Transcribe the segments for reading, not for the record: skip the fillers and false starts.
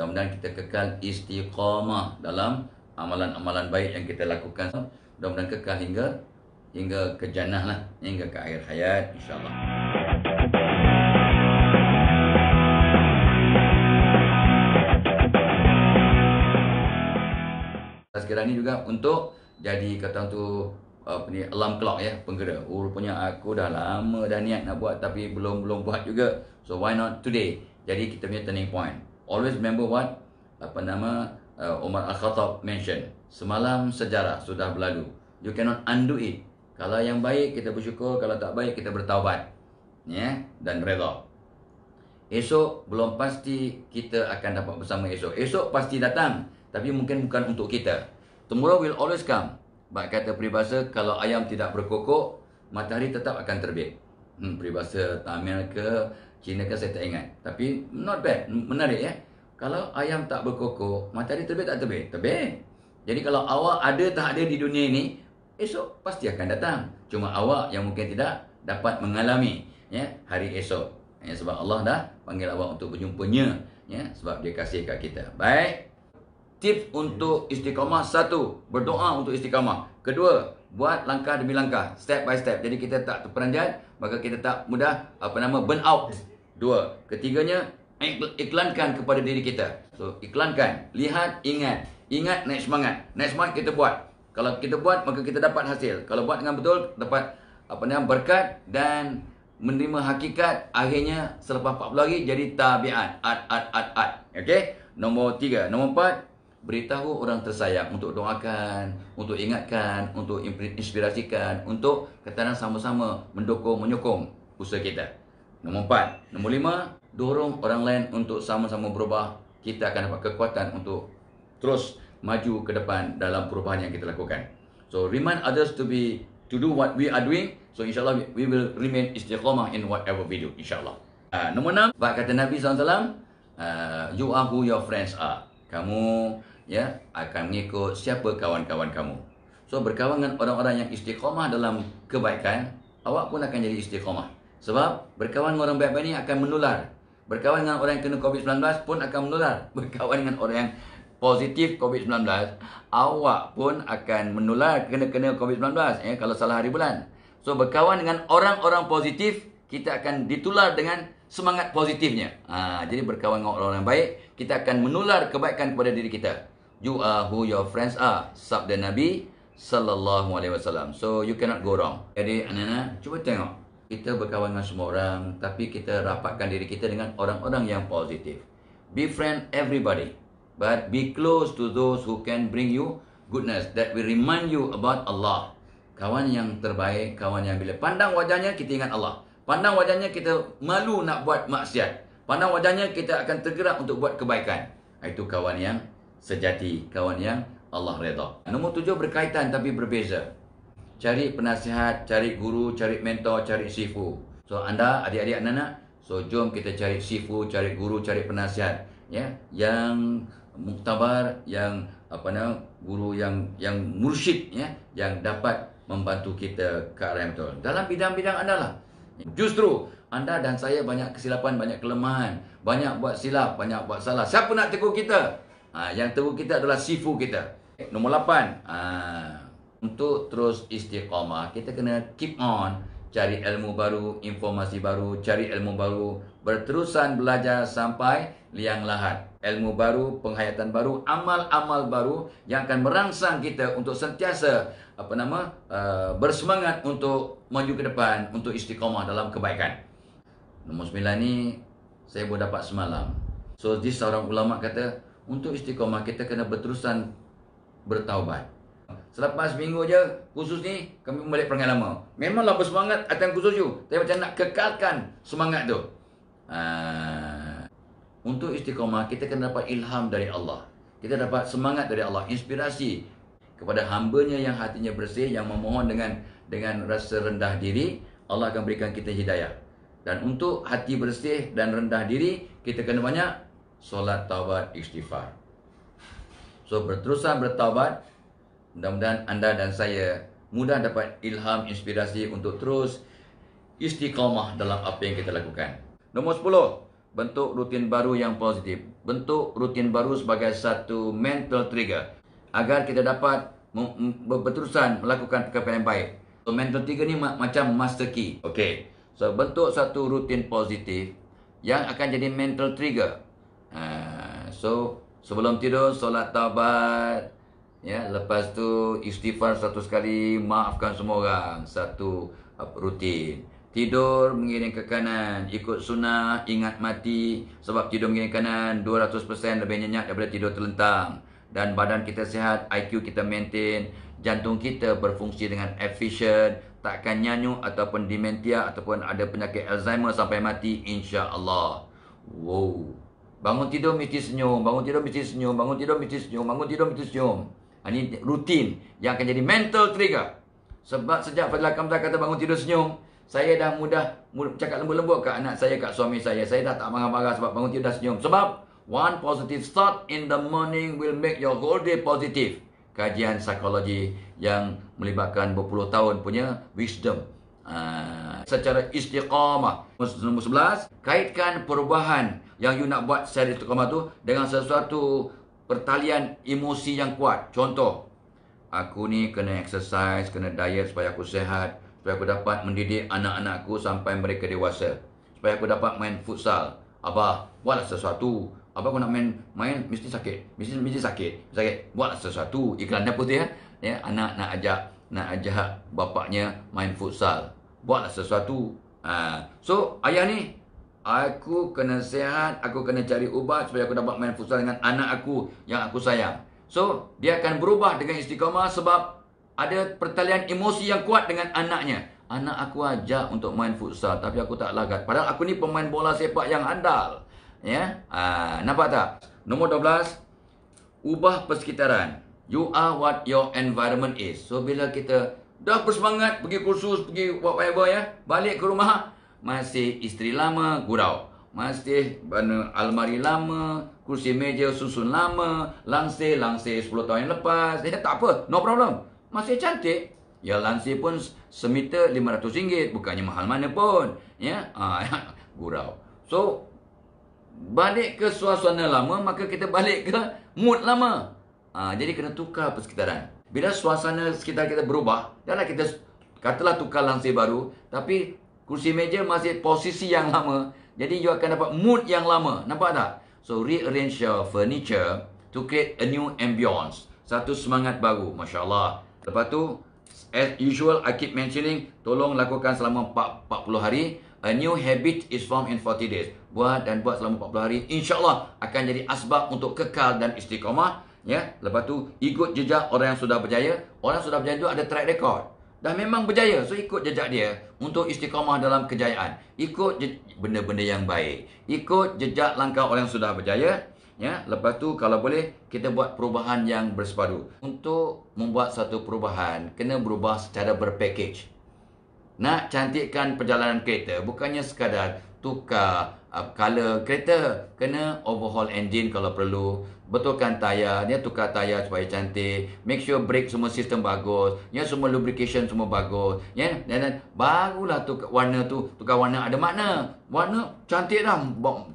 Mudah-mudahan kita kekal istiqamah dalam amalan-amalan baik yang kita lakukan. Mudah-mudahan kekal hingga ke jannah lah, hingga ke akhir hayat, insya-Allah. Sekarang ni juga untuk jadi kata tu alarm clock ya, penggera. Rupanya aku dah lama dah niat nak buat tapi belum buat juga. So why not today? Jadi kita punya turning point. Always remember what Umar Al-Khattab mention. Semalam sejarah sudah berlalu. You cannot undo it. Kalau yang baik kita bersyukur, kalau tak baik kita bertaubat. Ya, dan redha. Esok belum pasti kita akan dapat bersama esok. Esok pasti datang, tapi mungkin bukan untuk kita. Tomorrow will always come. Bak kata peribahasa, kalau ayam tidak berkokok, matahari tetap akan terbit. Peribahasa Tamil ke Cina ke saya tak ingat. Tapi not bad, menarik ya. Kalau ayam tak berkokok, matahari terbit tak terbit? Terbit. Jadi kalau awak ada tak ada di dunia ini, esok pasti akan datang. Cuma awak yang mungkin tidak dapat mengalami ya hari esok. Ya, sebab Allah dah panggil awak untuk berjumpanya ya, sebab dia kasih kat kita. Baik. Tips untuk istiqamah: 1, berdoa untuk istiqamah. 2, buat langkah demi langkah, step by step. Jadi kita tak terperanjat, maka kita tak mudah burn out. 2, ketiganya, iklankan kepada diri kita. So, iklankan, lihat, ingat, naik semangat. Naik semangat kita buat. Kalau kita buat, maka kita dapat hasil. Kalau buat dengan betul, dapat berkat dan menerima hakikat. Akhirnya selepas 40 hari jadi tabiat. Okey? Nombor 3. Nombor 4, beritahu orang tersayang untuk doakan, untuk ingatkan, untuk inspirasikan, untuk katakan sama-sama menyokong usaha kita. Nombor 4. Nombor 5, dorong orang lain untuk sama-sama berubah. Kita akan dapat kekuatan untuk terus maju ke depan dalam perubahan yang kita lakukan. So remind others to do what we are doing. So insyaAllah we will remain istiqamah in whatever we do, insyaAllah. Nombor 6, kata Nabi SAW, you are who your friends are. Kamu ya akan mengikut siapa kawan-kawan kamu. So berkawan dengan orang-orang yang istiqamah dalam kebaikan, awak pun akan jadi istiqamah. Sebab berkawan dengan orang baik-baik ni akan menular. Berkawan dengan orang yang kena COVID-19 pun akan menular. Berkawan dengan orang yang positif COVID-19, awak pun akan menular kena COVID-19 ya, kalau salah hari bulan. So berkawan dengan orang-orang positif, kita akan ditular dengan semangat positifnya. Jadi berkawan dengan orang-orang baik, kita akan menular kebaikan kepada diri kita. You are who your friends are, sabda Nabi sallallahu alaihi wasallam. So you cannot go wrong. Jadi anak-anak, cuba tengok. Kita berkawan dengan semua orang, tapi kita rapatkan diri kita dengan orang-orang yang positif. Befriend everybody, but be close to those who can bring you goodness, that will remind you about Allah. Kawan yang terbaik, kawan yang bila pandang wajahnya kita ingat Allah. Pandang wajahnya kita malu nak buat maksiat. Pandang wajahnya kita akan tergerak untuk buat kebaikan. Itu kawan yang sejati, kawan yang Allah redha. Nombor 7, berkaitan tapi berbeza. Cari penasihat, cari guru, cari mentor, cari sifu. So anda adik-adik anak-anak, so jom kita cari sifu, cari guru, cari penasihat ya, yang muktabar, yang guru yang mursyid ya, yang dapat membantu kita ke arah yang betul dalam bidang-bidang anda lah. Justru anda dan saya banyak kesilapan, banyak kelemahan, banyak buat silap, banyak buat salah. Siapa nak tegur kita? Yang tegur kita adalah sifu kita. Nombor 8, untuk terus istiqamah, kita kena keep on cari ilmu baru, informasi baru, cari ilmu baru, berterusan belajar sampai liang lahat. Ilmu baru, penghayatan baru, amal-amal baru yang akan merangsang kita untuk sentiasa bersemangat untuk maju ke depan, untuk istiqamah dalam kebaikan. Nombor 9 ni saya baru dapat semalam. So this seorang ulama kata, untuk istiqamah kita kena berterusan bertaubat. Selepas minggu je kursus ni, kami balik perangai lama. Memanglah bersemangat atas kursus you, tapi macam nak kekalkan semangat tu. Untuk istiqamah kita kena dapat ilham dari Allah. Kita dapat semangat dari Allah, inspirasi kepada hamba-Nya yang hatinya bersih, yang memohon dengan rasa rendah diri. Allah akan berikan kita hidayah. Dan untuk hati bersih dan rendah diri, kita kena banyak solat, taubat, istighfar. So berterusan bertaubat. Mudah-mudahan anda dan saya mudah dapat ilham, inspirasi untuk terus istiqamah dalam apa yang kita lakukan. Nombor 10, bentuk rutin baru yang positif. Bentuk rutin baru sebagai satu mental trigger agar kita dapat berterusan melakukan perkara yang baik. So, mental trigger ni macam master key. Okay. So, bentuk satu rutin positif yang akan jadi mental trigger. So, sebelum tidur, solat taubat. Ya, lepas tu istighfar 100 kali, maafkan semua orang. Satu rutin. Tidur mengiring ke kanan, ikut sunnah, ingat mati. Sebab tidur mengiring kanan 200% lebih nyenyak daripada tidur terlentang. Dan badan kita sihat, IQ kita maintain, jantung kita berfungsi dengan efisien, takkan nyanyuk ataupun dementia ataupun ada penyakit Alzheimer sampai mati, insya-Allah. Wow. Bangun tidur mesti senyum, bangun tidur mesti senyum, bangun tidur mesti senyum, bangun tidur mesti senyum. Ini rutin yang akan jadi mental trigger. Sebab sejak Fadil Kamzah kata bangun tidur senyum, saya dah mudah cakap lembut-lembut kat anak saya, kat suami saya. Saya dah tak marah-marah sebab bangun tidur dah senyum. Sebab one positive start in the morning will make your whole day positive. Kajian psikologi yang melibatkan berpuluh tahun punya wisdom. Secara istiqamah. Nombor 11, kaitkan perubahan yang you nak buat secara istiqamah tu dengan sesuatu pertalian emosi yang kuat. Contoh, aku ni kena exercise, kena diet supaya aku sihat, supaya aku dapat mendidik anak-anakku sampai mereka dewasa, supaya aku dapat main futsal. Abah, buatlah sesuatu. Abah, aku nak main mesti sakit. Mesti sakit. Buatlah sesuatu. Iklan apa tu ya? Ya, anak nak ajak bapaknya main futsal. Buatlah sesuatu. So, ayah ni, aku kena sihat, aku kena cari ubat supaya aku dapat main futsal dengan anak aku yang aku sayang. So, dia akan berubah dengan istiqamah sebab ada pertalian emosi yang kuat dengan anaknya. Anak aku ajak untuk main futsal, tapi aku tak lagat. Padahal aku ni pemain bola sepak yang handal. Ya, nampak tak? Nombor 12, ubah persekitaran. You are what your environment is. So, bila kita dah bersemangat pergi kursus, pergi whatever ya, balik ke rumah, masih isteri lama, gurau. Masih almari lama, kursi meja susun lama, langsir 10 tahun yang lepas. Tak apa, no problem. Masih cantik. Ya, langsir pun semeter RM500, bukannya mahal mana pun. Ya, gurau. So, balik ke suasana lama, maka kita balik ke mood lama. Jadi kena tukar persekitaran. Bila suasana sekitar kita berubah, janganlah kita katalah tukar langsir baru, tapi kursi meja masih posisi yang lama, jadi you akan dapat mood yang lama. Nampak tak? So, rearrange your furniture to create a new ambience. Satu semangat baru. Masya Allah. Lepas tu, as usual, I keep mentioning, tolong lakukan selama 40 hari. A new habit is formed in 40 days. Buat selama 40 hari. InsyaAllah akan jadi asbab untuk kekal dan istiqamah. Ya, lepas tu ikut jejak orang yang sudah berjaya. Orang yang sudah berjaya itu ada track record. Dah memang berjaya. So, ikut jejak dia untuk istiqamah dalam kejayaan. Ikut benda-benda yang baik. Ikut jejak langkah orang yang sudah berjaya. Ya, lepas tu kalau boleh kita buat perubahan yang bersepadu. Untuk membuat satu perubahan, kena berubah secara berpackage. Nak cantikkan perjalanan kereta, bukannya sekadar tukar color kereta. Kena overhaul engine kalau perlu. Betulkan tayar, dia tukar tayar supaya cantik. Make sure brake semua sistem bagus. Ya, semua lubrication semua bagus. Ya, dan barulah tukar warna tu. Tukar warna ada makna. Warna cantik dah.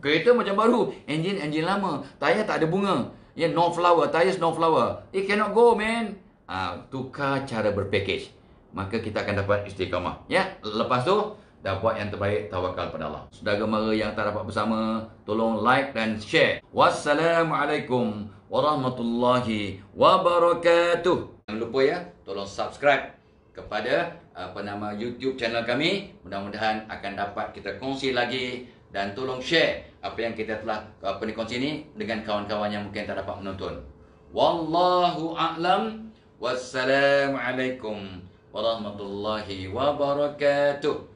Kereta macam baru. Engine lama. Tayar tak ada bunga. Ya, no flower. Tayar no flower. It cannot go, man. Tukar cara berpackage. Maka kita akan dapat istiqamah. Ya, lepas tu dah buat yang terbaik, tawakal pada Allah. Saudara mara yang tak dapat bersama, tolong like dan share. Wassalamualaikum warahmatullahi wabarakatuh. Jangan lupa ya, tolong subscribe kepada YouTube channel kami. Mudah-mudahan akan dapat kita kongsi lagi, dan tolong share apa yang kita telah kongsi ini dengan kawan-kawan yang mungkin tak dapat menonton. Wallahu a'lam. Wassalamualaikum warahmatullahi wabarakatuh.